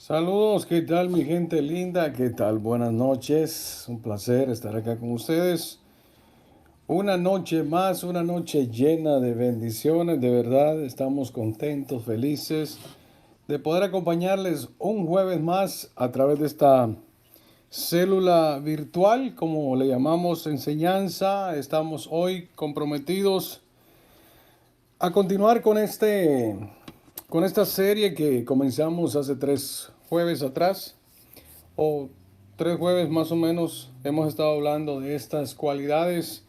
Saludos, ¿qué tal mi gente linda? ¿Qué tal? Buenas noches. Un placer estar acá con ustedes. Una noche más, una noche llena de bendiciones. De verdad, estamos contentos, felices de poder acompañarles un jueves más a través de esta célula virtual, como le llamamos enseñanza. Estamos hoy comprometidos a continuar con esta serie que comenzamos hace 3 jueves atrás. O 3 jueves más o menos hemos estado hablando de estas cualidades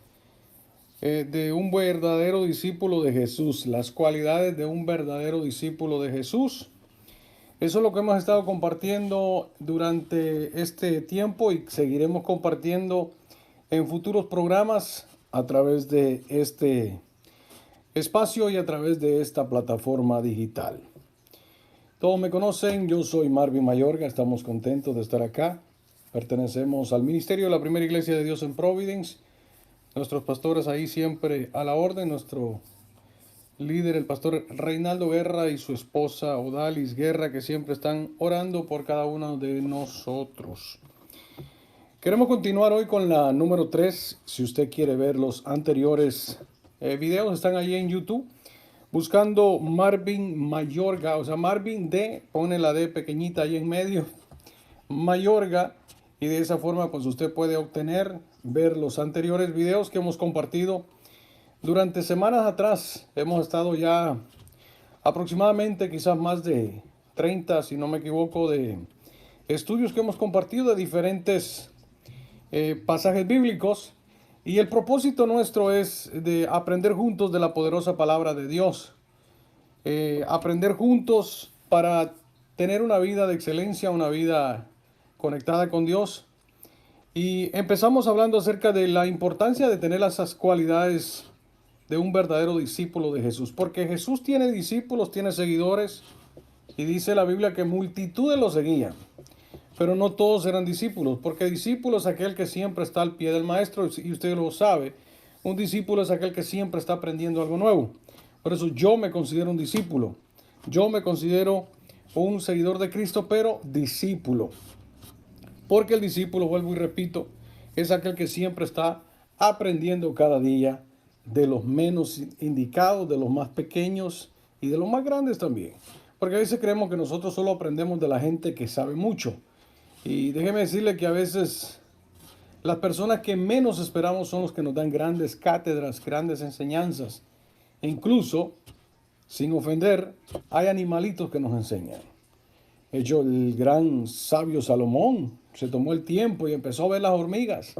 de un verdadero discípulo de Jesús, las cualidades de un verdadero discípulo de Jesús. Eso es lo que hemos estado compartiendo durante este tiempo y seguiremos compartiendo en futuros programas a través de este espacio y a través de esta plataforma digital. Todos me conocen, yo soy Marvin Mayorga, estamos contentos de estar acá. Pertenecemos al Ministerio de la Primera Iglesia de Dios en Providence. Nuestros pastores ahí siempre a la orden. Nuestro líder, el pastor Reinaldo Guerra y su esposa Odalis Guerra, que siempre están orando por cada uno de nosotros. Queremos continuar hoy con la número 3. Si usted quiere ver los anteriores videos, están ahí en YouTube. Buscando Marvin Mayorga, o sea, Marvin D, pone la D pequeñita ahí en medio, Mayorga, y de esa forma pues usted puede obtener, ver los anteriores videos que hemos compartido durante semanas atrás. Hemos estado ya aproximadamente quizás más de 30, si no me equivoco, de estudios que hemos compartido de diferentes pasajes bíblicos. Y el propósito nuestro es de aprender juntos de la poderosa palabra de Dios. Aprender juntos para tener una vida de excelencia, una vida conectada con Dios. Y empezamos hablando acerca de la importancia de tener esas cualidades de un verdadero discípulo de Jesús. Porque Jesús tiene discípulos, tiene seguidores. Y dice la Biblia que multitudes lo seguían. Pero no todos eran discípulos, porque discípulo es aquel que siempre está al pie del maestro, y usted lo sabe. Un discípulo es aquel que siempre está aprendiendo algo nuevo. Por eso yo me considero un discípulo. Yo me considero un seguidor de Cristo, pero discípulo. Porque el discípulo, vuelvo y repito, es aquel que siempre está aprendiendo cada día de los menos indicados, de los más pequeños y de los más grandes también. Porque a veces creemos que nosotros solo aprendemos de la gente que sabe mucho. Y déjeme decirle que a veces las personas que menos esperamos son los que nos dan grandes cátedras, grandes enseñanzas. E incluso, sin ofender, hay animalitos que nos enseñan. De hecho, el gran sabio Salomón se tomó el tiempo y empezó a ver las hormigas.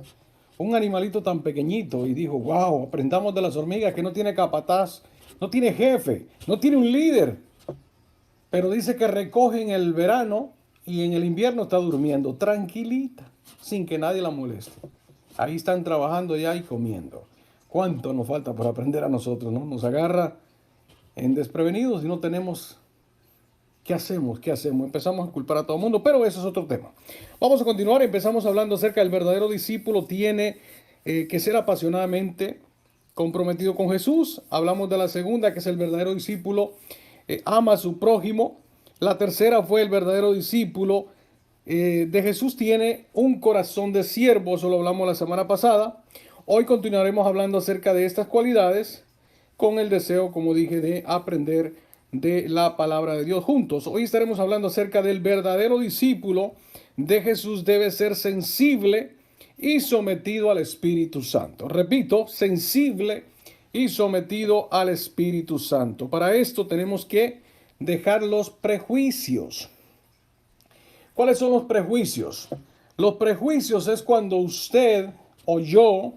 Un animalito tan pequeñito y dijo, wow, aprendamos de las hormigas que no tiene capataz, no tiene jefe, no tiene un líder. Pero dice que recoge en el verano y en el invierno está durmiendo tranquilita, sin que nadie la moleste. Ahí están trabajando ya y comiendo. ¿Cuánto nos falta por aprender a nosotros, no? Nos agarra en desprevenidos y no tenemos... ¿Qué hacemos? ¿Qué hacemos? Empezamos a culpar a todo el mundo, pero eso es otro tema. Vamos a continuar. Empezamos hablando acerca del verdadero discípulo. Tiene que ser apasionadamente comprometido con Jesús. Hablamos de la segunda, que es el verdadero discípulo. Ama a su prójimo. La tercera fue el verdadero discípulo de Jesús. Tiene un corazón de siervo. Eso lo hablamos la semana pasada. Hoy continuaremos hablando acerca de estas cualidades con el deseo, como dije, de aprender de la palabra de Dios juntos. Hoy estaremos hablando acerca del verdadero discípulo de Jesús. Debe ser sensible y sometido al Espíritu Santo. Repito, sensible y sometido al Espíritu Santo. Para esto tenemos que dejar los prejuicios. ¿Cuáles son los prejuicios? Los prejuicios es cuando usted o yo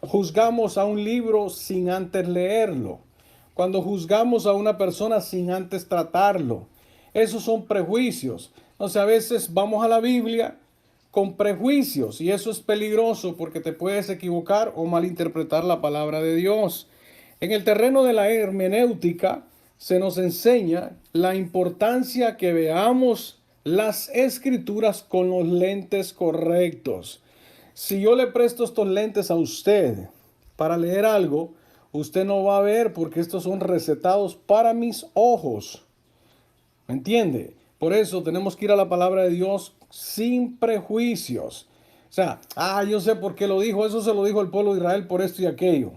juzgamos a un libro sin antes leerlo. Cuando juzgamos a una persona sin antes tratarlo. Esos son prejuicios. O sea, a veces vamos a la Biblia con prejuicios y eso es peligroso porque te puedes equivocar o malinterpretar la palabra de Dios. En el terreno de la hermenéutica se nos enseña la importancia que veamos las escrituras con los lentes correctos. Si yo le presto estos lentes a usted para leer algo, usted no va a ver porque estos son recetados para mis ojos. ¿Me entiende? Por eso tenemos que ir a la palabra de Dios sin prejuicios. O sea, yo sé por qué lo dijo, eso se lo dijo el pueblo de Israel por esto y aquello.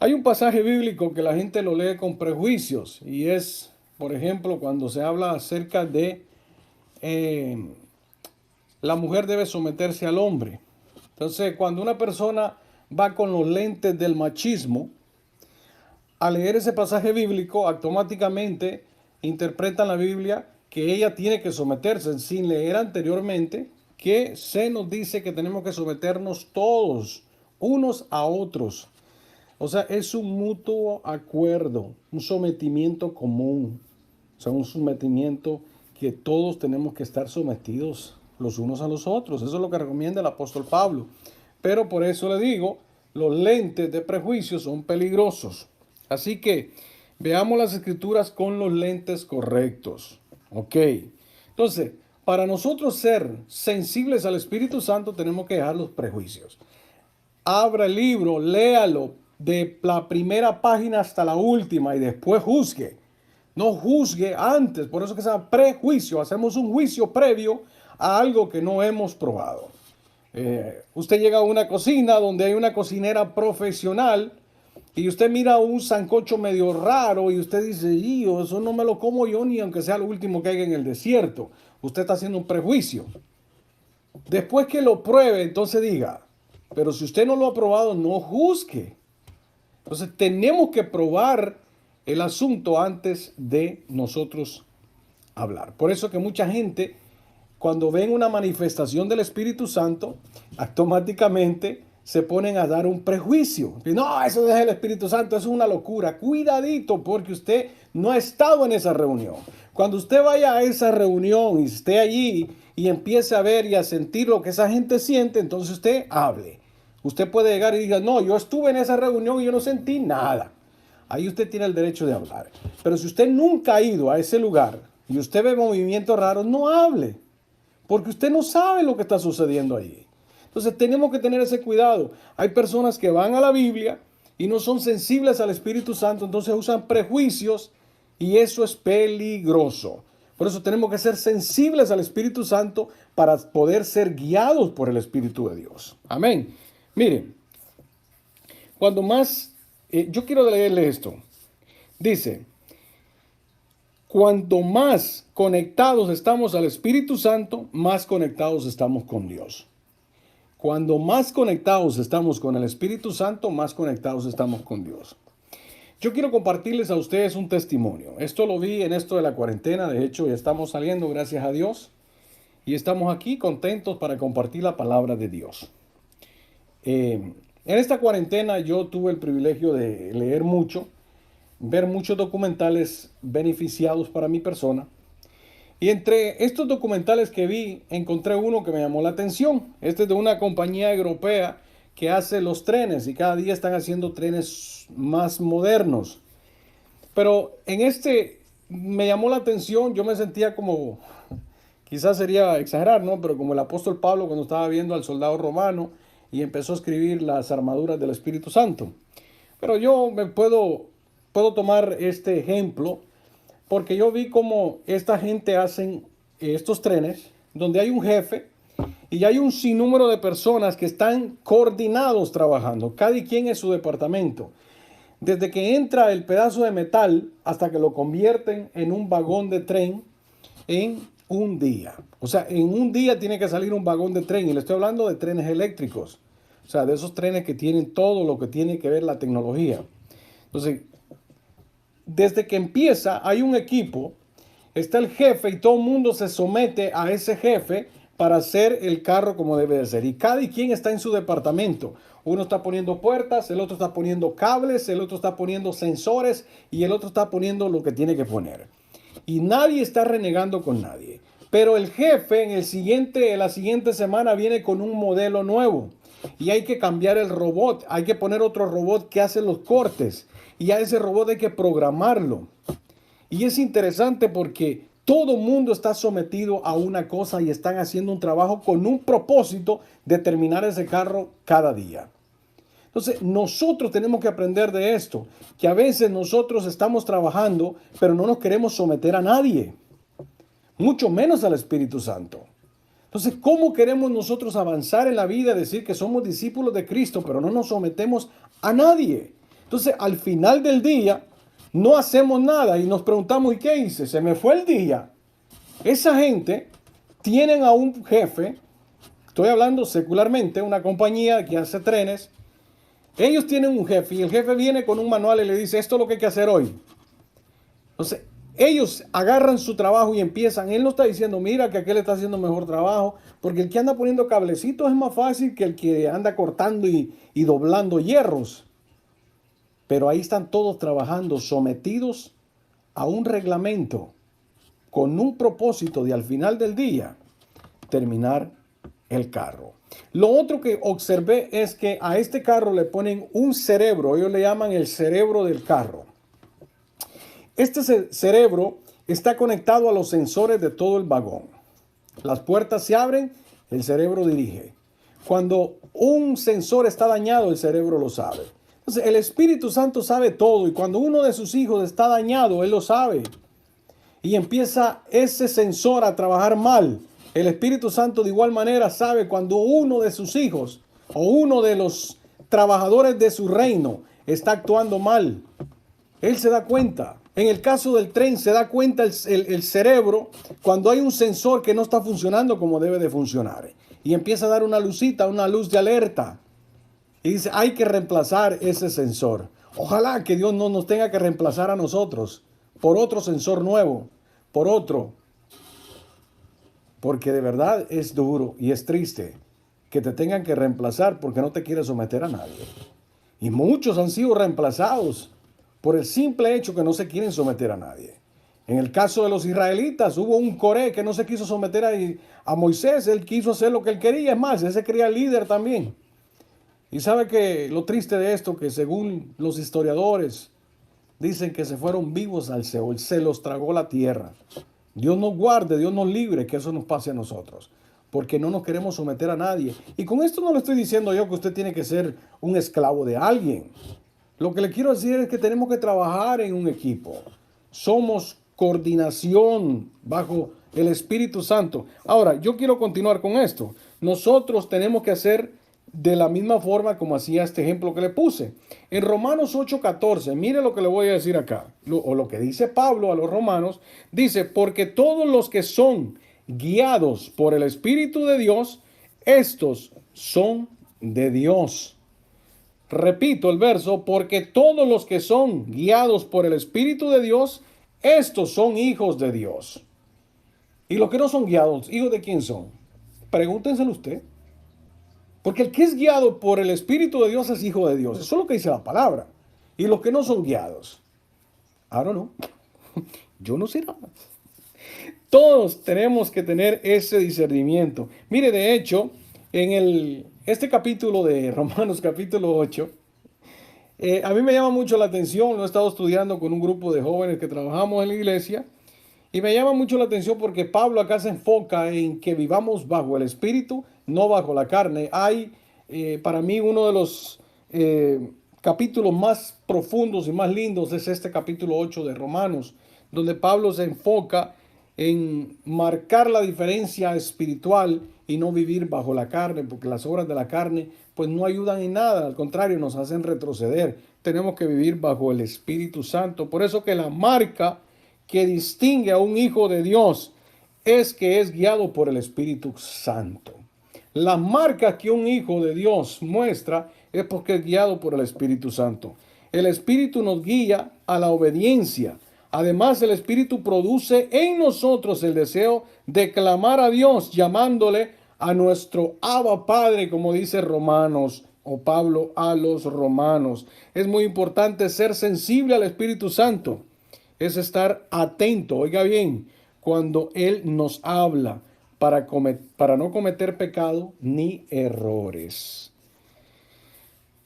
Hay un pasaje bíblico que la gente lo lee con prejuicios y es, por ejemplo, cuando se habla acerca de eh, la mujer debe someterse al hombre. Entonces, cuando una persona va con los lentes del machismo, al leer ese pasaje bíblico, automáticamente interpretan la Biblia que ella tiene que someterse, sin leer anteriormente que se nos dice que tenemos que someternos todos, unos a otros. O sea, es un mutuo acuerdo, un sometimiento común. O sea, un sometimiento que todos tenemos que estar sometidos los unos a los otros. Eso es lo que recomienda el apóstol Pablo. Pero por eso le digo, los lentes de prejuicio son peligrosos. Así que veamos las escrituras con los lentes correctos. Ok. Entonces, para nosotros ser sensibles al Espíritu Santo tenemos que dejar los prejuicios. Abra el libro, léalo de la primera página hasta la última y después juzgue. No juzgue antes, por eso que se llama prejuicio. Hacemos un juicio previo a algo que no hemos probado. Usted llega a una cocina donde hay una cocinera profesional y usted mira un sancocho medio raro y usted dice, eso no me lo como yo ni aunque sea lo último que haya en el desierto. Usted está haciendo un prejuicio. Después que lo pruebe, entonces diga, pero si usted no lo ha probado, no juzgue. Entonces tenemos que probar el asunto antes de nosotros hablar. Por eso que mucha gente, cuando ven una manifestación del Espíritu Santo, automáticamente se ponen a dar un prejuicio. No, eso es el Espíritu Santo, eso es una locura. Cuidadito, porque usted no ha estado en esa reunión. Cuando usted vaya a esa reunión y esté allí y empiece a ver y a sentir lo que esa gente siente, entonces usted hable. Usted puede llegar y diga, no, yo estuve en esa reunión y yo no sentí nada. Ahí usted tiene el derecho de hablar. Pero si usted nunca ha ido a ese lugar y usted ve movimientos raros, no hable. Porque usted no sabe lo que está sucediendo ahí. Entonces tenemos que tener ese cuidado. Hay personas que van a la Biblia y no son sensibles al Espíritu Santo, entonces usan prejuicios y eso es peligroso. Por eso tenemos que ser sensibles al Espíritu Santo para poder ser guiados por el Espíritu de Dios. Amén. Miren, cuando más, yo quiero leerle esto. Dice, cuanto más conectados estamos al Espíritu Santo, más conectados estamos con Dios. Cuando más conectados estamos con el Espíritu Santo, más conectados estamos con Dios. Yo quiero compartirles a ustedes un testimonio. Esto lo vi en esto de la cuarentena. De hecho, ya estamos saliendo, gracias a Dios. Y estamos aquí contentos para compartir la palabra de Dios. En esta cuarentena yo tuve el privilegio de leer mucho, ver muchos documentales beneficiados para mi persona. Y entre estos documentales que vi, encontré uno que me llamó la atención. Este es de una compañía europea que hace los trenes y cada día están haciendo trenes más modernos. Pero en este me llamó la atención, yo me sentía como, quizás sería exagerar, ¿no? Pero como el apóstol Pablo cuando estaba viendo al soldado romano y empezó a escribir las armaduras del Espíritu Santo. Pero yo puedo tomar este ejemplo porque yo vi cómo esta gente hacen estos trenes donde hay un jefe y hay un sinnúmero de personas que están coordinados trabajando, cada quien en su departamento. Desde que entra el pedazo de metal hasta que lo convierten en un vagón de tren en un día. O sea, en un día tiene que salir un vagón de tren y le estoy hablando de trenes eléctricos. O sea, de esos trenes que tienen todo lo que tiene que ver la tecnología. Entonces, desde que empieza hay un equipo, está el jefe y todo el mundo se somete a ese jefe para hacer el carro como debe de ser. Y cada quien está en su departamento. Uno está poniendo puertas, el otro está poniendo cables, el otro está poniendo sensores y el otro está poniendo lo que tiene que poner. Y nadie está renegando con nadie. Pero el jefe en la siguiente semana viene con un modelo nuevo. Y hay que cambiar el robot. Hay que poner otro robot que hace los cortes. Y a ese robot hay que programarlo. Y es interesante porque todo el mundo está sometido a una cosa y están haciendo un trabajo con un propósito de terminar ese carro cada día. Entonces, nosotros tenemos que aprender de esto, que a veces nosotros estamos trabajando, pero no nos queremos someter a nadie. mucho menos al Espíritu Santo. Entonces, ¿cómo queremos nosotros avanzar en la vida, decir que somos discípulos de Cristo, pero no nos sometemos a nadie? Entonces, al final del día, no hacemos nada y nos preguntamos, ¿y qué hice? Se me fue el día. Esa gente tienen a un jefe, estoy hablando secularmente, una compañía que hace trenes. Ellos tienen un jefe y el jefe viene con un manual y le dice, esto es lo que hay que hacer hoy. Entonces, ellos agarran su trabajo y empiezan. Él no está diciendo, mira que aquel está haciendo mejor trabajo, porque el que anda poniendo cablecitos es más fácil que el que anda cortando y doblando hierros. Pero ahí están todos trabajando sometidos a un reglamento con un propósito de al final del día terminar el carro. Lo otro que observé es que a este carro le ponen un cerebro, ellos le llaman el cerebro del carro. Este cerebro está conectado a los sensores de todo el vagón. Las puertas se abren, el cerebro dirige. Cuando un sensor está dañado, el cerebro lo sabe. Entonces, el Espíritu Santo sabe todo y cuando uno de sus hijos está dañado, él lo sabe. Y empieza ese sensor a trabajar mal. El Espíritu Santo de igual manera sabe cuando uno de sus hijos o uno de los trabajadores de su reino está actuando mal. Él se da cuenta. En el caso del tren se da cuenta el cerebro cuando hay un sensor que no está funcionando como debe de funcionar. Y empieza a dar una lucita, una luz de alerta. Y dice, hay que reemplazar ese sensor. Ojalá que Dios no nos tenga que reemplazar a nosotros por otro sensor nuevo, por otro. Porque de verdad es duro y es triste que te tengan que reemplazar porque no te quieres someter a nadie. Y muchos han sido reemplazados por el simple hecho que no se quieren someter a nadie. En el caso de los israelitas, hubo un Coré que no se quiso someter a Moisés. Él quiso hacer lo que él quería. Es más, él se creía líder también. Y sabe que lo triste de esto, que según los historiadores, dicen que se fueron vivos al Seol, se los tragó la tierra. Dios nos guarde, Dios nos libre que eso nos pase a nosotros, porque no nos queremos someter a nadie. Y con esto no le estoy diciendo yo que usted tiene que ser un esclavo de alguien. Lo que le quiero decir es que tenemos que trabajar en un equipo. Somos coordinación bajo el Espíritu Santo. Ahora, yo quiero continuar con esto. Nosotros tenemos que hacer de la misma forma como hacía este ejemplo que le puse. En Romanos 8:14, mire lo que le voy a decir acá, o lo que dice Pablo a los romanos, dice, porque todos los que son guiados por el Espíritu de Dios, estos son de Dios. Repito el verso, porque todos los que son guiados por el Espíritu de Dios, estos son hijos de Dios. Y los que no son guiados, ¿hijos de quién son? Pregúntenselo usted. Porque el que es guiado por el Espíritu de Dios es hijo de Dios. Eso es lo que dice la palabra. Y los que no son guiados, ahora no. Yo no sé nada. Todos tenemos que tener ese discernimiento. Mire, de hecho, en este capítulo de Romanos, capítulo 8, a mí me llama mucho la atención. Lo he estado estudiando con un grupo de jóvenes que trabajamos en la iglesia. Y me llama mucho la atención porque Pablo acá se enfoca en que vivamos bajo el Espíritu, no bajo la carne. Hay para mí uno de los capítulos más profundos y más lindos es este capítulo 8 de Romanos, donde Pablo se enfoca en marcar la diferencia espiritual y no vivir bajo la carne, porque las obras de la carne pues no ayudan en nada, al contrario, nos hacen retroceder. Tenemos que vivir bajo el Espíritu Santo. Por eso que la marca que distingue a un hijo de Dios es que es guiado por el Espíritu Santo. La marca que un hijo de Dios muestra es porque es guiado por el Espíritu Santo. El Espíritu nos guía a la obediencia. Además, el Espíritu produce en nosotros el deseo de clamar a Dios, llamándole a nuestro Abba Padre, como dice Romanos o Pablo a los romanos. Es muy importante ser sensible al Espíritu Santo. Es estar atento, oiga bien, cuando Él nos habla para no cometer pecado ni errores.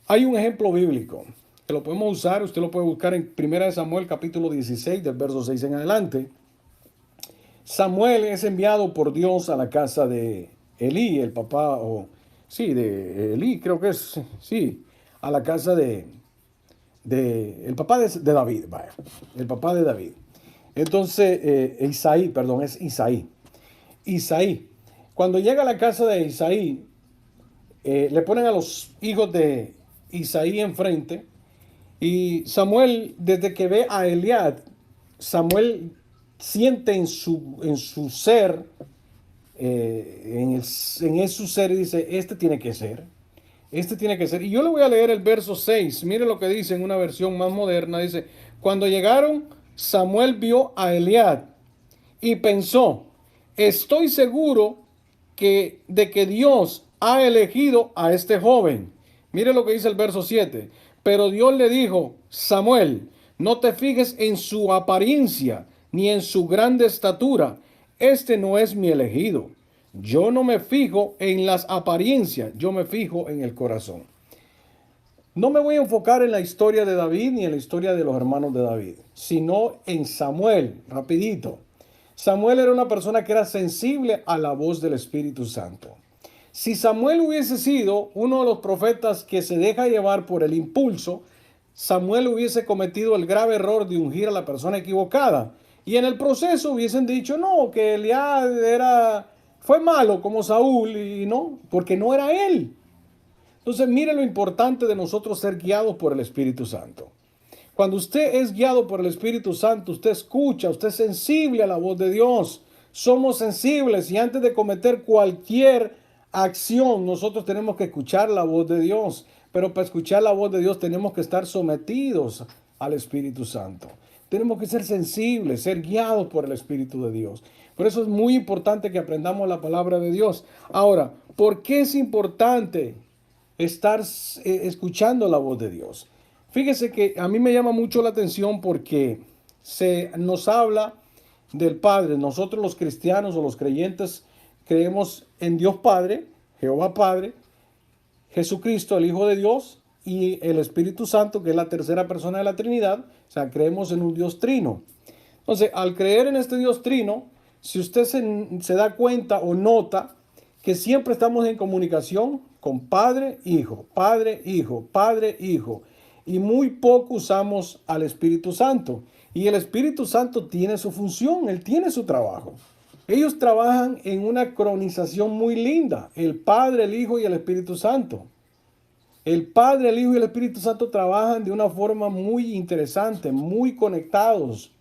Hay un ejemplo bíblico que lo podemos usar, usted lo puede buscar en 1 Samuel capítulo 16 del verso 6 en adelante. Samuel es enviado por Dios a la casa de Elí, el papá, de Elí, creo que es, sí, a la casa el papá de David, vaya, el papá de David. Entonces, Isaí, perdón, es Isaí. Isaí. Cuando llega a la casa de Isaí, le ponen a los hijos de Isaí enfrente y Samuel, desde que ve a Eliab, Samuel siente en su ser, en su ser y dice, este tiene que ser. Este tiene que ser. Y yo le voy a leer el verso 6. Mire lo que dice en una versión más moderna. Dice, cuando llegaron, Samuel vio a Eliab y pensó, estoy seguro de que Dios ha elegido a este joven. Mire lo que dice el verso 7. Pero Dios le dijo, Samuel, no te fijes en su apariencia ni en su grande estatura. Este no es mi elegido. Yo no me fijo en las apariencias, yo me fijo en el corazón. No me voy a enfocar en la historia de David ni en la historia de los hermanos de David, sino en Samuel, rapidito. Samuel era una persona que era sensible a la voz del Espíritu Santo. Si Samuel hubiese sido uno de los profetas que se deja llevar por el impulso, Samuel hubiese cometido el grave error de ungir a la persona equivocada. Y en el proceso hubiesen dicho, no, que fue malo como Saúl, y no, porque no era él. Entonces, mire lo importante de nosotros ser guiados por el Espíritu Santo. Cuando usted es guiado por el Espíritu Santo, usted escucha, usted es sensible a la voz de Dios. Somos sensibles y antes de cometer cualquier acción, nosotros tenemos que escuchar la voz de Dios. Pero para escuchar la voz de Dios tenemos que estar sometidos al Espíritu Santo. Tenemos que ser sensibles, ser guiados por el Espíritu de Dios. Por eso es muy importante que aprendamos la palabra de Dios. Ahora, ¿por qué es importante estar escuchando la voz de Dios? Fíjese que a mí me llama mucho la atención porque se nos habla del Padre. Nosotros los cristianos o los creyentes creemos en Dios Padre, Jehová Padre, Jesucristo, el Hijo de Dios, y el Espíritu Santo, que es la tercera persona de la Trinidad. O sea, creemos en un Dios trino. Entonces, al creer en este Dios trino, si usted se da cuenta o nota que siempre estamos en comunicación con Padre, Hijo, Padre, Hijo, Padre, Hijo, y muy poco usamos al Espíritu Santo. Y el Espíritu Santo tiene su función, él tiene su trabajo. Ellos trabajan en una cronización muy linda, el Padre, el Hijo y el Espíritu Santo. El Padre, el Hijo y el Espíritu Santo trabajan de una forma muy interesante, muy conectados.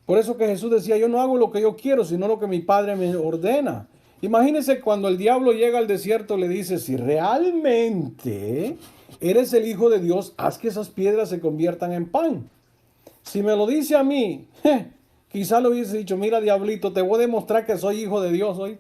Por eso que Jesús decía, yo no hago lo que yo quiero, sino lo que mi Padre me ordena. Imagínense cuando el diablo llega al desierto, le dice, si realmente eres el Hijo de Dios, haz que esas piedras se conviertan en pan. Si me lo dice a mí, quizá le hubiese dicho, mira diablito, te voy a demostrar que soy hijo de Dios hoy.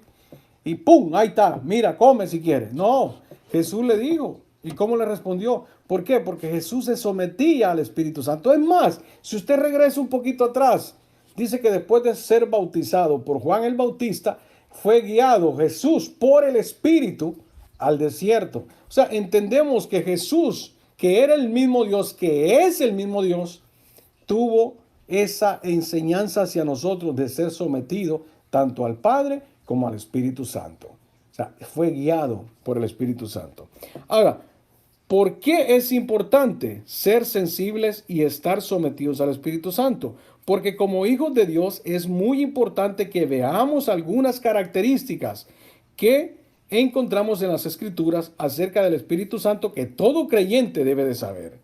Y ¡pum! Ahí está, mira, come si quieres. No, Jesús le dijo. ¿Y cómo le respondió? ¿Por qué? Porque Jesús se sometía al Espíritu Santo. Es más, si usted regresa un poquito atrás, dice que después de ser bautizado por Juan el Bautista, fue guiado Jesús por el Espíritu al desierto. O sea, entendemos que Jesús, que era el mismo Dios, que es el mismo Dios, tuvo esa enseñanza hacia nosotros de ser sometido tanto al Padre como al Espíritu Santo. O sea, fue guiado por el Espíritu Santo. Ahora, ¿por qué es importante ser sensibles y estar sometidos al Espíritu Santo? Porque como hijos de Dios es muy importante que veamos algunas características que encontramos en las Escrituras acerca del Espíritu Santo que todo creyente debe de saber.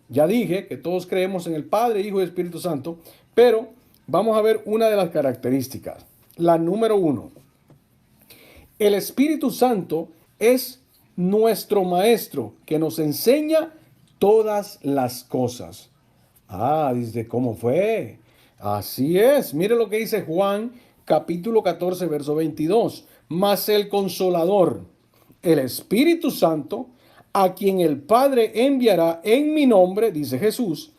Ya dije que todos creemos en el Padre, Hijo y Espíritu Santo, pero vamos a ver una de las características. La número 1. El Espíritu Santo es nuestro maestro que nos enseña todas las cosas. Ah, dice, ¿cómo fue? Así es. Mire lo que dice Juan capítulo 14, verso 22. Mas el Consolador, el Espíritu Santo, a quien el Padre enviará en mi nombre, dice Jesús,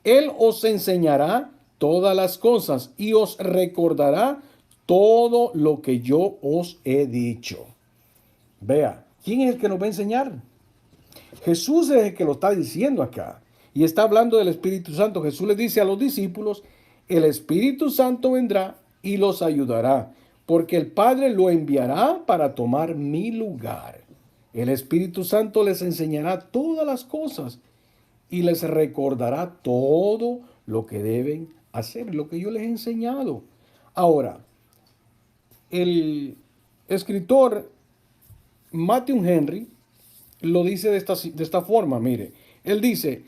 Él os enseñará todas las cosas y os recordará todo lo que yo os he dicho. Vea, ¿quién es el que nos va a enseñar? Jesús es el que lo está diciendo acá. Y está hablando del Espíritu Santo. Jesús le dice a los discípulos, el Espíritu Santo vendrá y los ayudará, porque el Padre lo enviará para tomar mi lugar. El Espíritu Santo les enseñará todas las cosas y les recordará todo lo que deben hacer lo que yo les he enseñado. Ahora, el escritor Matthew Henry lo dice de esta forma, mire, él dice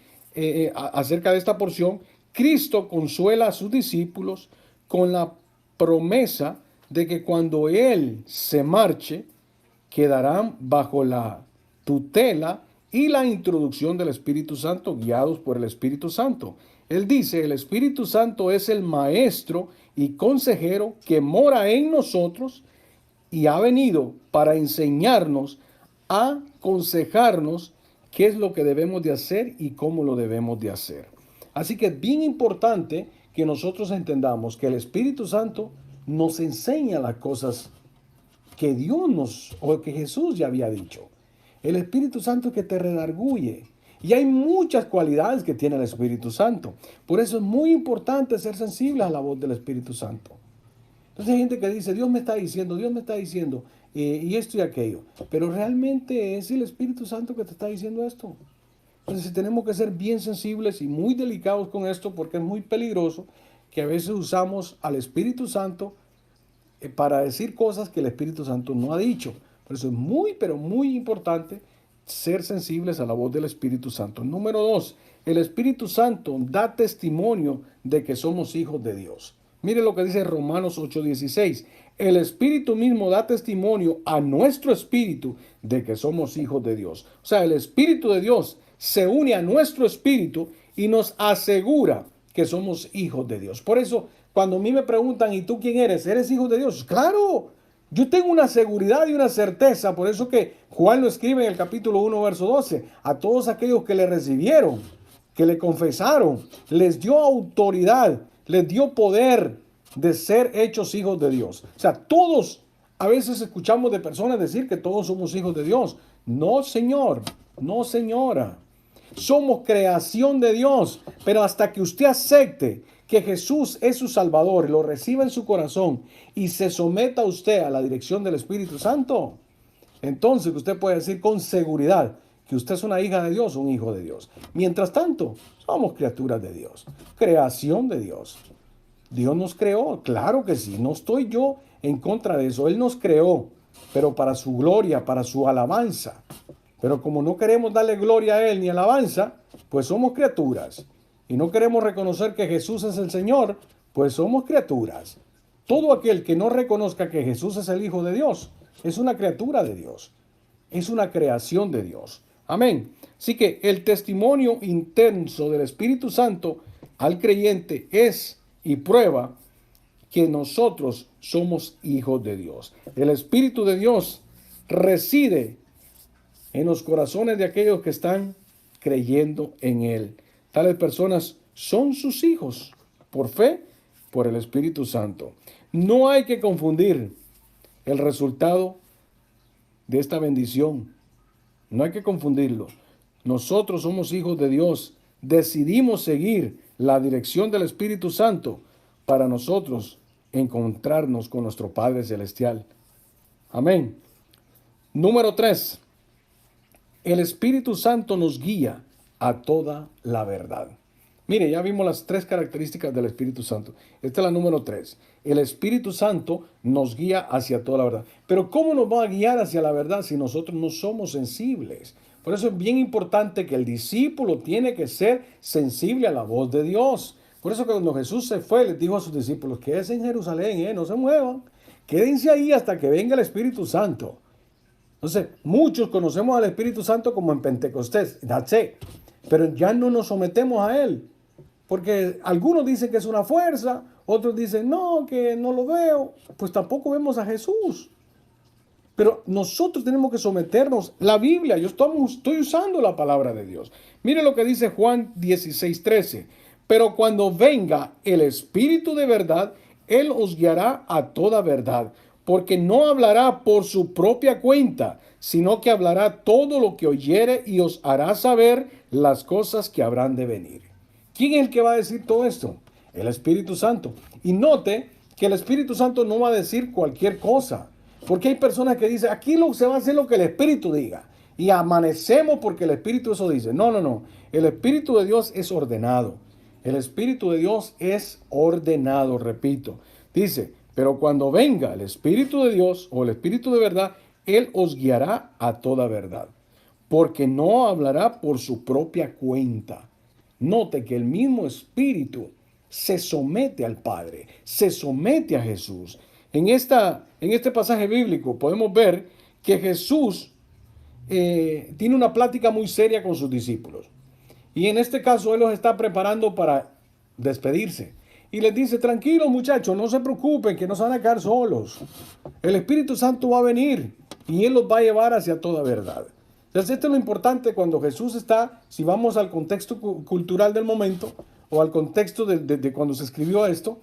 acerca de esta porción: Cristo consuela a sus discípulos con la promesa de que cuando Él se marche, quedarán bajo la tutela y la introducción del Espíritu Santo, guiados por el Espíritu Santo. Él dice: el Espíritu Santo es el maestro y consejero que mora en nosotros y ha venido para enseñarnos, a aconsejarnos qué es lo que debemos de hacer y cómo lo debemos de hacer. Así que es bien importante que nosotros entendamos que el Espíritu Santo nos enseña las cosas que Dios nos, o que Jesús ya había dicho. El Espíritu Santo que te redarguye. Y hay muchas cualidades que tiene el Espíritu Santo. Por eso es muy importante ser sensible a la voz del Espíritu Santo. Entonces hay gente que dice: Dios me está diciendo, y esto y aquello. Pero realmente es el Espíritu Santo que te está diciendo esto. Entonces tenemos que ser bien sensibles y muy delicados con esto, porque es muy peligroso que a veces usamos al Espíritu Santo para decir cosas que el Espíritu Santo no ha dicho. Por eso es muy, pero muy importante ser sensibles a la voz del Espíritu Santo. Número 2, el Espíritu Santo da testimonio de que somos hijos de Dios. Mire lo que dice Romanos 8:16. El Espíritu mismo da testimonio a nuestro espíritu de que somos hijos de Dios. O sea, el Espíritu de Dios se une a nuestro espíritu y nos asegura que somos hijos de Dios. Por eso, cuando a mí me preguntan: ¿y tú quién eres? ¿Eres hijo de Dios? Claro, yo tengo una seguridad y una certeza. Por eso que Juan lo escribe en el capítulo 1, verso 12. A todos aquellos que le recibieron, que le confesaron, les dio autoridad, les dio poder de ser hechos hijos de Dios. O sea, todos, a veces escuchamos de personas decir que todos somos hijos de Dios. No, señor, no, señora. Somos creación de Dios, pero hasta que usted acepte que Jesús es su Salvador, lo reciba en su corazón y se someta usted a la dirección del Espíritu Santo, entonces usted puede decir con seguridad que usted es una hija de Dios, un hijo de Dios. Mientras tanto, somos criaturas de Dios, creación de Dios. Dios nos creó, claro que sí, no estoy yo en contra de eso. Él nos creó, pero para su gloria, para su alabanza. Pero como no queremos darle gloria a Él ni alabanza, pues somos criaturas. Y no queremos reconocer que Jesús es el Señor, pues somos criaturas. Todo aquel que no reconozca que Jesús es el Hijo de Dios, es una criatura de Dios. Es una creación de Dios. Amén. Así que el testimonio intenso del Espíritu Santo al creyente es y prueba que nosotros somos hijos de Dios. El Espíritu de Dios reside en los corazones de aquellos que están creyendo en Él. Tales personas son sus hijos por fe, por el Espíritu Santo. No hay que confundir el resultado de esta bendición. No hay que confundirlo. Nosotros somos hijos de Dios. Decidimos seguir la dirección del Espíritu Santo para nosotros encontrarnos con nuestro Padre Celestial. Amén. Número 3. El Espíritu Santo nos guía a toda la verdad. Mire, ya vimos las 3 características del Espíritu Santo. Esta es la número 3. El Espíritu Santo nos guía hacia toda la verdad. Pero ¿cómo nos va a guiar hacia la verdad si nosotros no somos sensibles? Por eso es bien importante que el discípulo tiene que ser sensible a la voz de Dios. Por eso que cuando Jesús se fue, les dijo a sus discípulos: quédense en Jerusalén, no se muevan. Quédense ahí hasta que venga el Espíritu Santo. Entonces, muchos conocemos al Espíritu Santo como en Pentecostés, that's it. Pero ya no nos sometemos a Él. Porque algunos dicen que es una fuerza, otros dicen no, que no lo veo. Pues tampoco vemos a Jesús. Pero nosotros tenemos que someternos. La Biblia, yo estoy usando la palabra de Dios. Mire lo que dice Juan 16:13. Pero cuando venga el Espíritu de verdad, Él os guiará a toda verdad. Porque no hablará por su propia cuenta, sino que hablará todo lo que oyere y os hará saber las cosas que habrán de venir. ¿Quién es el que va a decir todo esto? El Espíritu Santo. Y note que el Espíritu Santo no va a decir cualquier cosa. Porque hay personas que dicen: aquí se va a hacer lo que el Espíritu diga. Y amanecemos porque el Espíritu eso dice. No, no, no. El Espíritu de Dios es ordenado. El Espíritu de Dios es ordenado, repito. Dice, pero cuando venga el Espíritu de Dios o el Espíritu de verdad, Él os guiará a toda verdad, porque no hablará por su propia cuenta. Note que el mismo Espíritu se somete al Padre, se somete a Jesús. En este pasaje bíblico podemos ver que Jesús tiene una plática muy seria con sus discípulos. Y en este caso Él los está preparando para despedirse. Y les dice, tranquilos muchachos, no se preocupen, que no se van a quedar solos. El Espíritu Santo va a venir y Él los va a llevar hacia toda verdad. Entonces esto es lo importante cuando Jesús está, si vamos al contexto cultural del momento, o al contexto de cuando se escribió esto,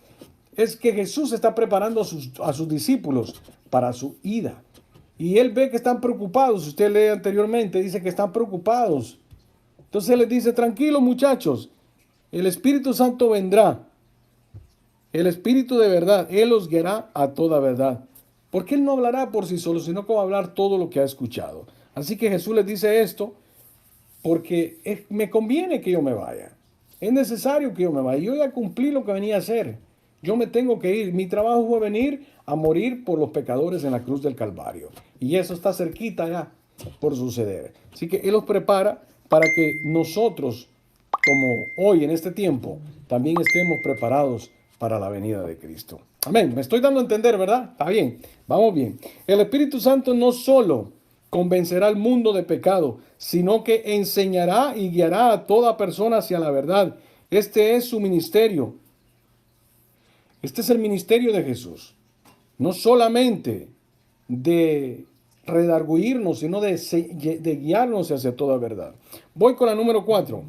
es que Jesús está preparando a sus discípulos para su ida. Y Él ve que están preocupados. Si usted lee anteriormente, dice que están preocupados. Entonces Él les dice, tranquilos muchachos, el Espíritu Santo vendrá. El Espíritu de verdad, Él os guiará a toda verdad. Porque Él no hablará por sí solo, sino que va a hablar todo lo que ha escuchado. Así que Jesús les dice esto porque me conviene que yo me vaya. Es necesario que yo me vaya. Yo ya cumplí lo que venía a hacer. Yo me tengo que ir. Mi trabajo fue venir a morir por los pecadores en la cruz del Calvario. Y eso está cerquita ya por suceder. Así que Él los prepara para que nosotros, como hoy en este tiempo, también estemos preparados para la venida de Cristo. Amén. Me estoy dando a entender, ¿verdad? Está bien. Vamos bien. El Espíritu Santo no solo convencerá al mundo de pecado, sino que enseñará y guiará a toda persona hacia la verdad. Este es su ministerio. Este es el ministerio de Jesús. No solamente de redarguirnos, sino de guiarnos hacia toda verdad. Voy con la número 4.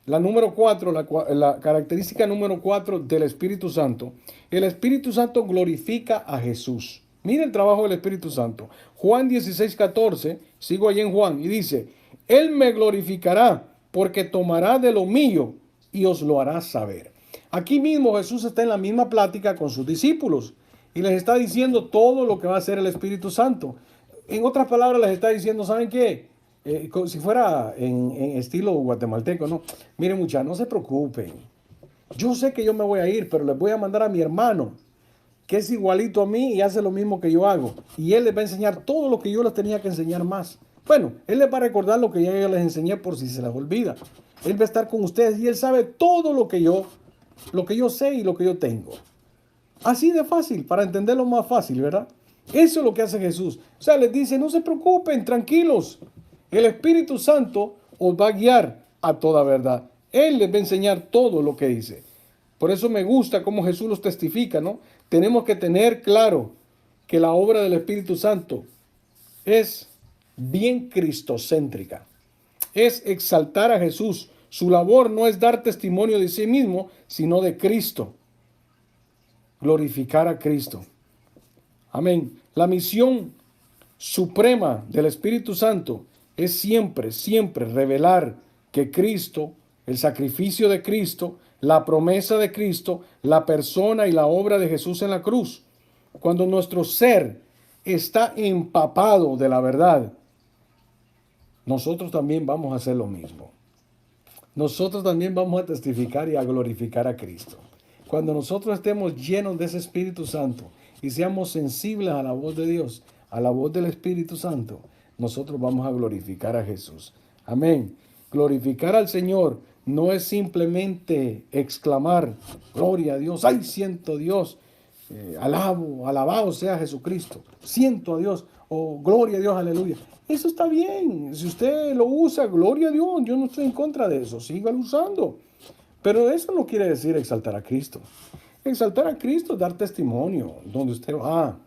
La número 4, la característica número 4 del Espíritu Santo. El Espíritu Santo glorifica a Jesús. Mira el trabajo del Espíritu Santo. Juan 16:14, sigo allí en Juan, y dice, Él me glorificará porque tomará de lo mío y os lo hará saber. Aquí mismo Jesús está en la misma plática con sus discípulos y les está diciendo todo lo que va a hacer el Espíritu Santo. En otras palabras, les está diciendo, ¿saben qué? Si fuera en estilo guatemalteco, ¿no? Miren muchachos, no se preocupen. Yo sé que yo me voy a ir, pero les voy a mandar a mi hermano, que es igualito a mí y hace lo mismo que yo hago. Y él les va a enseñar todo lo que yo les tenía que enseñar más. Bueno, él les va a recordar lo que ya yo les enseñé por si se les olvida. Él va a estar con ustedes y él sabe todo lo que yo sé y lo que yo tengo. Así de fácil, para entenderlo más fácil, ¿verdad? Eso es lo que hace Jesús. O sea, les dice, no se preocupen, tranquilos. El Espíritu Santo os va a guiar a toda verdad. Él les va a enseñar todo lo que dice. Por eso me gusta cómo Jesús los testifica, ¿no? Tenemos que tener claro que la obra del Espíritu Santo es bien cristocéntrica. Es exaltar a Jesús. Su labor no es dar testimonio de sí mismo, sino de Cristo. Glorificar a Cristo. Amén. La misión suprema del Espíritu Santo es siempre, siempre revelar que Cristo, el sacrificio de Cristo, la promesa de Cristo, la persona y la obra de Jesús en la cruz. Cuando nuestro ser está empapado de la verdad, nosotros también vamos a hacer lo mismo. Nosotros también vamos a testificar y a glorificar a Cristo. Cuando nosotros estemos llenos de ese Espíritu Santo y seamos sensibles a la voz de Dios, a la voz del Espíritu Santo, nosotros vamos a glorificar a Jesús. Amén. Glorificar al Señor no es simplemente exclamar, gloria a Dios, ay, siento a Dios, alabado sea Jesucristo, siento a Dios, o gloria a Dios, aleluya. Eso está bien, si usted lo usa, gloria a Dios, yo no estoy en contra de eso, sígalo usando. Pero eso no quiere decir exaltar a Cristo. Exaltar a Cristo es dar testimonio, donde usted va.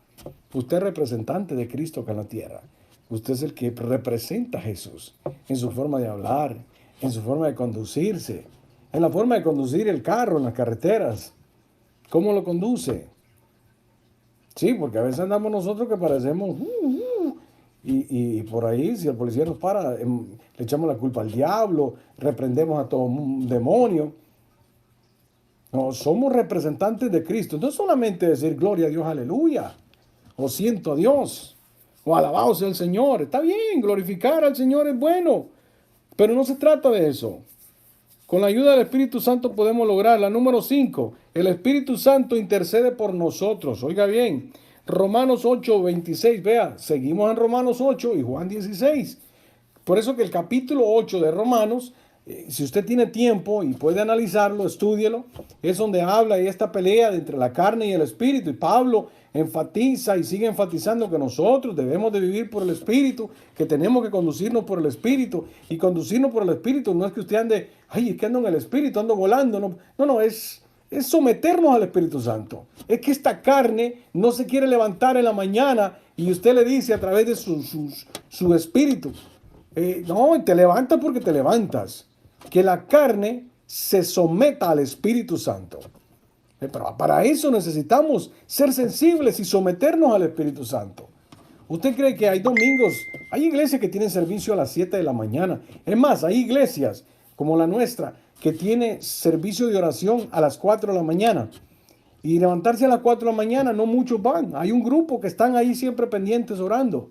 Usted es representante de Cristo acá en la tierra. Usted es el que representa a Jesús en su forma de hablar, en su forma de conducirse, en la forma de conducir el carro en las carreteras. ¿Cómo lo conduce? Sí, porque a veces andamos nosotros que parecemos... Y por ahí, si el policía nos para, le echamos la culpa al diablo, reprendemos a todo un demonio. No, somos representantes de Cristo. No es solamente decir gloria a Dios, aleluya, o siento a Dios, o alabado sea el Señor. Está bien, glorificar al Señor es bueno, pero no se trata de eso. Con la ayuda del Espíritu Santo podemos lograr. La número 5, el Espíritu Santo intercede por nosotros. Oiga bien, Romanos 8:26, vea, seguimos en Romanos 8 y Juan 16. Por eso que el capítulo 8 de Romanos, si usted tiene tiempo y puede analizarlo, estúdielo, es donde habla de esta pelea entre la carne y el espíritu. Y Pablo enfatiza y sigue enfatizando que nosotros debemos de vivir por el espíritu, que tenemos que conducirnos por el espíritu. Y conducirnos por el espíritu no es que usted ande, ay, es que ando en el espíritu, ando volando. No, no, es someternos al Espíritu Santo. Es que esta carne no se quiere levantar en la mañana y usted le dice a través de su espíritu, no, te levantas porque te levantas. Que la carne se someta al Espíritu Santo. Pero para eso necesitamos ser sensibles y someternos al Espíritu Santo. ¿Usted cree que hay domingos? Hay iglesias que tienen servicio a las 7 de la mañana. Es más, hay iglesias como la nuestra que tiene servicio de oración a las 4 de la mañana. Y levantarse a las 4 de la mañana no muchos van. Hay un grupo que están ahí siempre pendientes orando.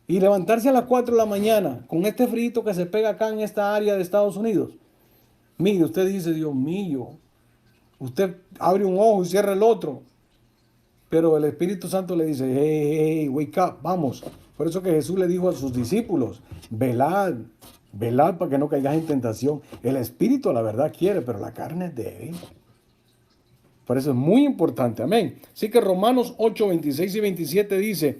Y levantarse a las 4 de la mañana con este frío que se pega acá en esta área de Estados Unidos. Mire, usted dice, Dios mío, usted abre un ojo y cierra el otro. Pero el Espíritu Santo le dice, hey, wake up, vamos. Por eso que Jesús le dijo a sus discípulos, velad, velad para que no caigáis en tentación. El Espíritu la verdad quiere, pero la carne es débil. Por eso es muy importante, amén. Así que Romanos 8, 26 y 27 dice,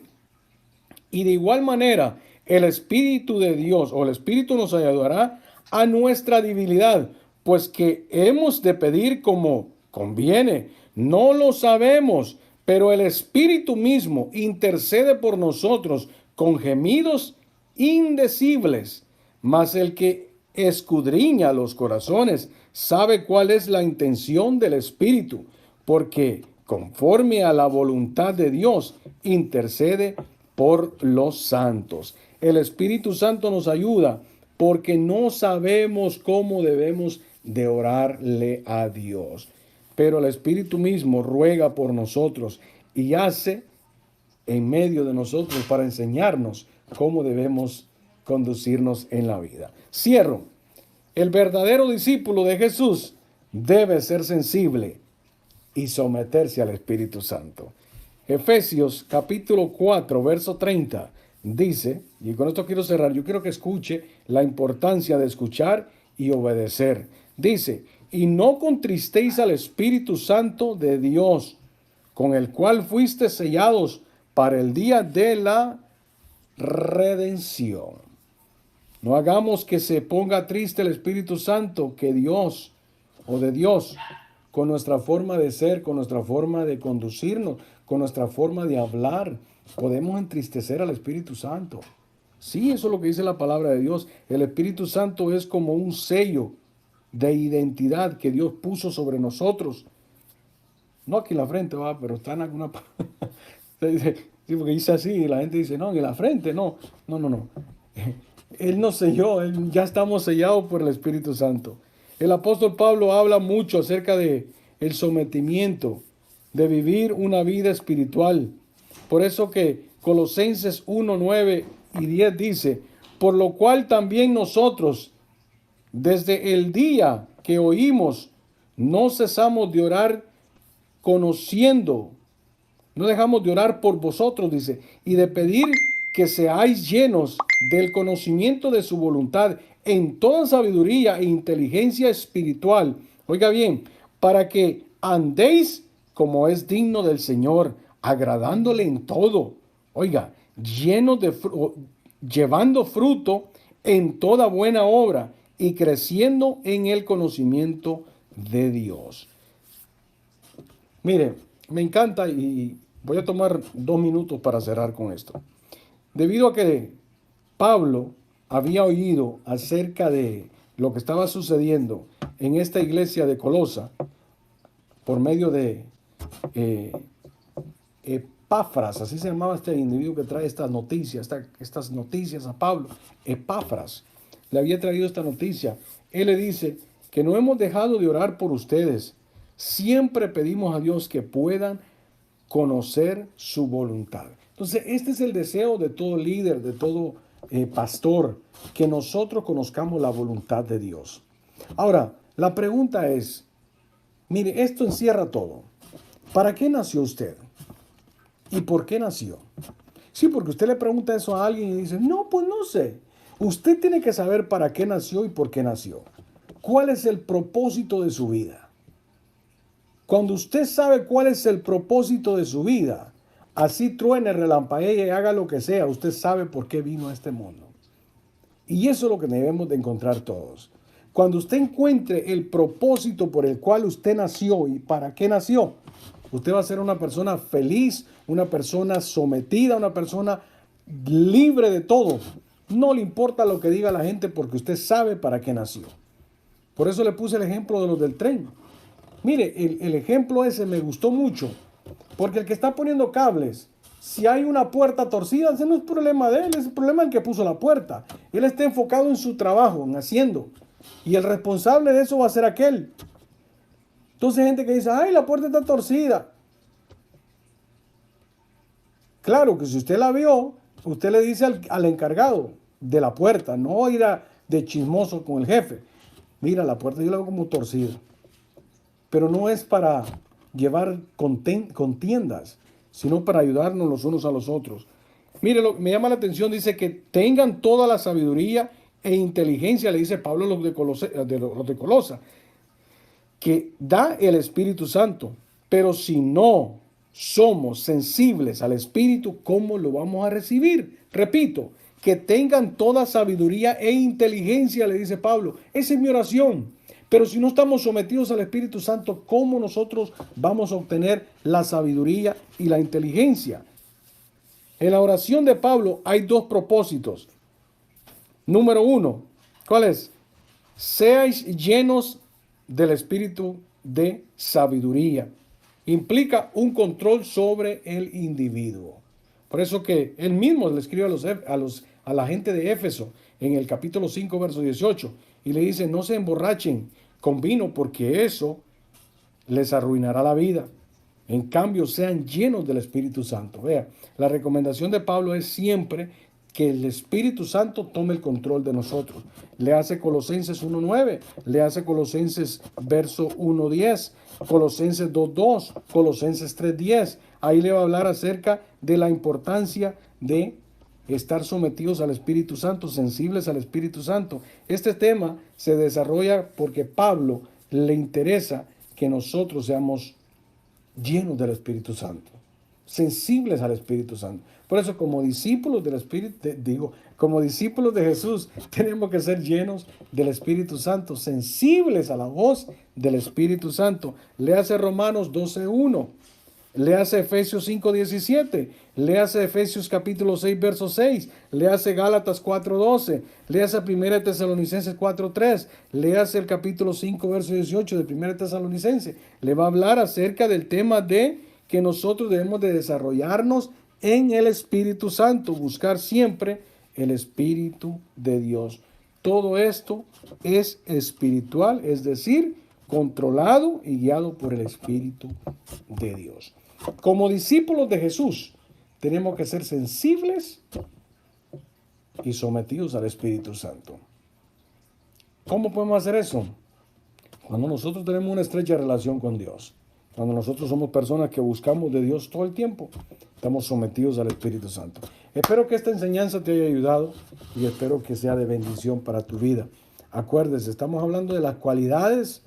y de igual manera, el Espíritu de Dios o el Espíritu nos ayudará a nuestra debilidad, pues que hemos de pedir como conviene. No lo sabemos, pero el Espíritu mismo intercede por nosotros con gemidos indecibles. Mas el que escudriña los corazones sabe cuál es la intención del Espíritu, porque conforme a la voluntad de Dios intercede por los santos. El Espíritu Santo nos ayuda porque no sabemos cómo debemos de orarle a Dios. Pero el Espíritu mismo ruega por nosotros y hace en medio de nosotros para enseñarnos cómo debemos conducirnos en la vida. Cierro. El verdadero discípulo de Jesús debe ser sensible y someterse al Espíritu Santo. Efesios capítulo 4, verso 30 dice, y con esto quiero cerrar, yo quiero que escuche la importancia de escuchar y obedecer. Dice, y no contristéis al Espíritu Santo de Dios, con el cual fuiste sellados para el día de la redención. No hagamos que se ponga triste el Espíritu Santo, que Dios o de Dios, con nuestra forma de ser, con nuestra forma de conducirnos, con nuestra forma de hablar, podemos entristecer al Espíritu Santo. Sí, eso es lo que dice la palabra de Dios. El Espíritu Santo es como un sello de identidad que Dios puso sobre nosotros. No aquí en la frente, va, pero está en alguna parte. Sí, porque dice así y la gente dice, no, en la frente, no. No. Él nos selló, ya estamos sellados por el Espíritu Santo. El apóstol Pablo habla mucho acerca de el sometimiento, de vivir una vida espiritual. Por eso que Colosenses 1, 9 y 10 dice, por lo cual también nosotros, desde el día que oímos, no cesamos de orar conociendo, no dejamos de orar por vosotros, dice, y de pedir que seáis llenos del conocimiento de su voluntad en toda sabiduría e inteligencia espiritual. Oiga bien, para que andéis como es digno del Señor, agradándole en todo. Oiga, llenos de llevando fruto en toda buena obra y creciendo en el conocimiento de Dios. Mire, me encanta y voy a tomar 2 minutos para cerrar con esto. Debido a que Pablo había oído acerca de lo que estaba sucediendo en esta iglesia de Colosa por medio de Epafras, así se llamaba este individuo que trae estas noticias a Pablo. Epafras le había traído esta noticia. Él le dice que no hemos dejado de orar por ustedes. Siempre pedimos a Dios que puedan conocer su voluntad. Entonces, este es el deseo de todo líder, de todo pastor, que nosotros conozcamos la voluntad de Dios. Ahora, la pregunta es, mire, esto encierra todo. ¿Para qué nació usted? ¿Y por qué nació? Sí, porque usted le pregunta eso a alguien y dice, no, pues no sé. Usted tiene que saber para qué nació y por qué nació. ¿Cuál es el propósito de su vida? Cuando usted sabe cuál es el propósito de su vida, así truene, relampaguee y haga lo que sea, usted sabe por qué vino a este mundo. Y eso es lo que debemos de encontrar todos. Cuando usted encuentre el propósito por el cual usted nació y para qué nació, usted va a ser una persona feliz, una persona sometida, una persona libre de todo. No le importa lo que diga la gente porque usted sabe para qué nació. Por eso le puse el ejemplo de los del tren. Mire, el ejemplo ese me gustó mucho, porque el que está poniendo cables, si hay una puerta torcida, ese no es problema de él, es el problema del que puso la puerta. Él está enfocado en su trabajo, en haciendo, y el responsable de eso va a ser aquel. Entonces hay gente que dice, ay, la puerta está torcida. Claro que si usted la vio, usted le dice al encargado de la puerta, no ir de chismoso con el jefe. Mira, la puerta yo la veo como torcida. Pero no es para llevar contiendas, sino para ayudarnos los unos a los otros. Mire, me llama la atención, dice que tengan toda la sabiduría e inteligencia, le dice Pablo a los de Colosa, que da el Espíritu Santo. Pero si no somos sensibles al Espíritu, ¿cómo lo vamos a recibir? Repito, que tengan toda sabiduría e inteligencia, le dice Pablo. Esa es mi oración. Pero si no estamos sometidos al Espíritu Santo, ¿cómo nosotros vamos a obtener la sabiduría y la inteligencia? En la oración de Pablo hay dos propósitos. Número uno, ¿cuál es? Seáis llenos del espíritu de sabiduría. Implica un control sobre el individuo. Por eso que él mismo le escribe a la gente de Éfeso en el capítulo 5, verso 18, y le dice, no se emborrachen con vino porque eso les arruinará la vida. En cambio, sean llenos del Espíritu Santo. Vea, la recomendación de Pablo es siempre que el Espíritu Santo tome el control de nosotros. Le hace Colosenses 1:9, le hace Colosenses verso 1:10, Colosenses 2:2, Colosenses 3:10. Ahí le va a hablar acerca de la importancia de estar sometidos al Espíritu Santo, sensibles al Espíritu Santo. Este tema se desarrolla porque Pablo le interesa que nosotros seamos llenos del Espíritu Santo, sensibles al Espíritu Santo. Por eso, como discípulos del Espíritu, como discípulos de Jesús, tenemos que ser llenos del Espíritu Santo, sensibles a la voz del Espíritu Santo. Léase Romanos 12:1, léase Efesios 5:17, léase Efesios capítulo 6, verso 6, léase Gálatas 4:12, léase 1 Tesalonicenses 4:3, léase el capítulo 5, verso 18 de 1 Tesalonicenses. Le va a hablar acerca del tema de que nosotros debemos de desarrollarnos en el Espíritu Santo, buscar siempre el Espíritu de Dios. Todo esto es espiritual, es decir, controlado y guiado por el Espíritu de Dios. Como discípulos de Jesús, tenemos que ser sensibles y sometidos al Espíritu Santo. ¿Cómo podemos hacer eso? Cuando nosotros tenemos una estrecha relación con Dios. Cuando nosotros somos personas que buscamos de Dios todo el tiempo, estamos sometidos al Espíritu Santo. Espero que esta enseñanza te haya ayudado y espero que sea de bendición para tu vida. Acuérdese, estamos hablando de las cualidades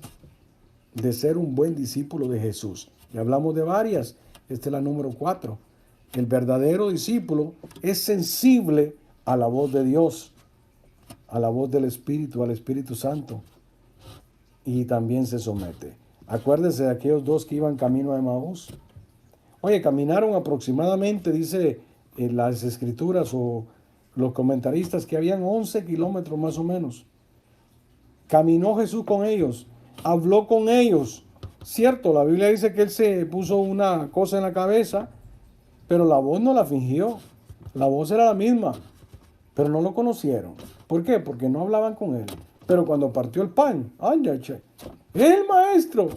de ser un buen discípulo de Jesús. Y hablamos de varias. Esta es la número 4. El verdadero discípulo es sensible a la voz de Dios, a la voz del Espíritu, al Espíritu Santo. Y también se somete. Acuérdese de aquellos dos que iban camino a Emaús. Oye, caminaron aproximadamente, dice en las escrituras o los comentaristas, que habían 11 kilómetros más o menos. Caminó Jesús con ellos, habló con ellos. Cierto, la Biblia dice que él se puso una cosa en la cabeza, pero la voz no la fingió. La voz era la misma, pero no lo conocieron. ¿Por qué? Porque no hablaban con él. Pero cuando partió el pan, ¡ay, che! ¡El maestro!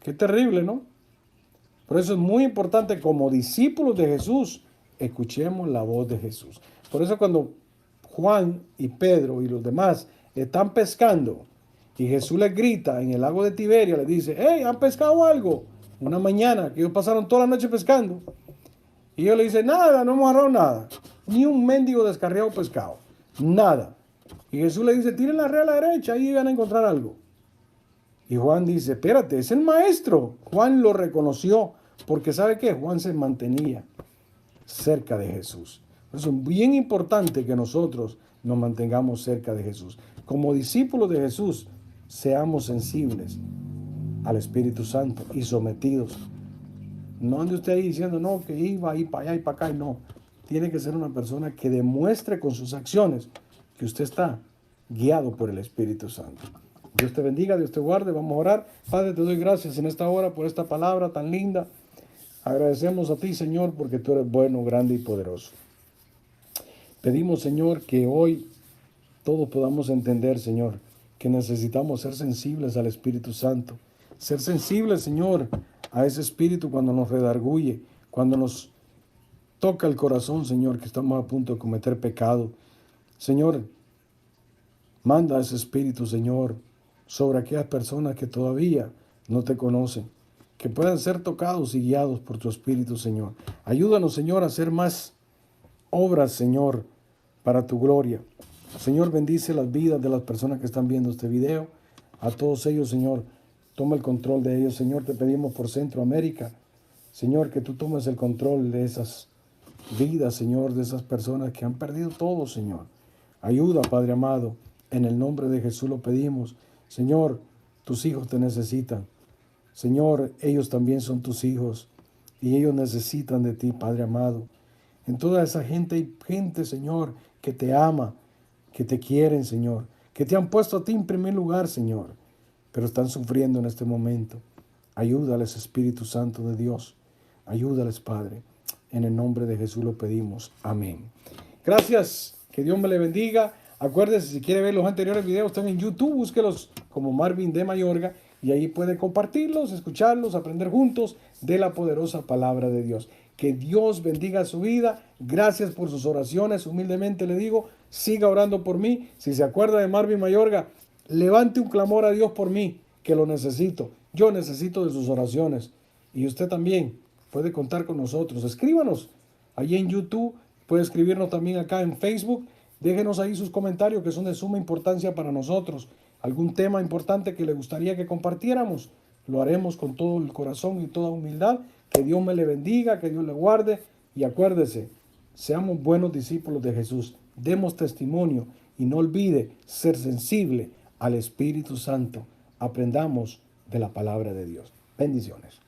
Qué terrible, ¿no? Por eso es muy importante, como discípulos de Jesús, escuchemos la voz de Jesús. Por eso cuando Juan y Pedro y los demás están pescando Y Jesús les grita en el lago de Tiberia, les dice, hey, ¿han pescado algo? Una mañana, que ellos pasaron toda la noche pescando. Y ellos le dicen, nada, no hemos agarrado nada. Ni un mendigo descarriado pescado. Nada. Y Jesús le dice, tiren la red a la derecha y van a encontrar algo. Y Juan dice, espérate, es el maestro. Juan lo reconoció porque ¿sabe qué? Juan se mantenía cerca de Jesús. Por eso es bien importante que nosotros nos mantengamos cerca de Jesús. Como discípulos de Jesús, seamos sensibles al Espíritu Santo y sometidos. No ande usted ahí diciendo, no, que iba ahí para allá y para acá. Y no, tiene que ser una persona que demuestre con sus acciones que usted está guiado por el Espíritu Santo. Dios te bendiga, Dios te guarde. Vamos a orar. Padre, te doy gracias en esta hora por esta palabra tan linda. Agradecemos a ti, Señor, porque tú eres bueno, grande y poderoso. Pedimos, Señor, que hoy todos podamos entender, Señor, que necesitamos ser sensibles al Espíritu Santo. Ser sensibles, Señor, a ese Espíritu cuando nos redarguye, cuando nos toca el corazón, Señor, que estamos a punto de cometer pecado. Señor, manda ese Espíritu, Señor, sobre aquellas personas que todavía no te conocen, que puedan ser tocados y guiados por tu Espíritu, Señor. Ayúdanos, Señor, a hacer más obras, Señor, para tu gloria. Señor, bendice las vidas de las personas que están viendo este video. A todos ellos, Señor, toma el control de ellos. Señor, te pedimos por Centroamérica, Señor, que tú tomes el control de esas vidas, Señor, de esas personas que han perdido todo, Señor. Ayuda, Padre amado, en el nombre de Jesús lo pedimos. Señor, tus hijos te necesitan. Señor, ellos también son tus hijos y ellos necesitan de ti, Padre amado. En toda esa gente hay gente, Señor, que te ama, que te quieren, Señor, que te han puesto a ti en primer lugar, Señor, pero están sufriendo en este momento. Ayúdales, Espíritu Santo de Dios. Ayúdales, Padre. En el nombre de Jesús lo pedimos. Amén. Gracias. Que Dios me le bendiga. Acuérdese, si quiere ver los anteriores videos, están en YouTube. Búsquelos como Marvin de Mayorga y ahí puede compartirlos, escucharlos, aprender juntos de la poderosa palabra de Dios. Que Dios bendiga su vida. Gracias por sus oraciones. Humildemente le digo, siga orando por mí. Si se acuerda de Marvin Mayorga, levante un clamor a Dios por mí, que lo necesito. Yo necesito de sus oraciones. Y usted también puede contar con nosotros. Escríbanos allí en YouTube. Puede escribirnos también acá en Facebook. Déjenos ahí sus comentarios que son de suma importancia para nosotros. Algún tema importante que le gustaría que compartiéramos. Lo haremos con todo el corazón y toda humildad. Que Dios me le bendiga, que Dios le guarde. Y acuérdese, seamos buenos discípulos de Jesús. Demos testimonio y no olvide ser sensible al Espíritu Santo. Aprendamos de la palabra de Dios. Bendiciones.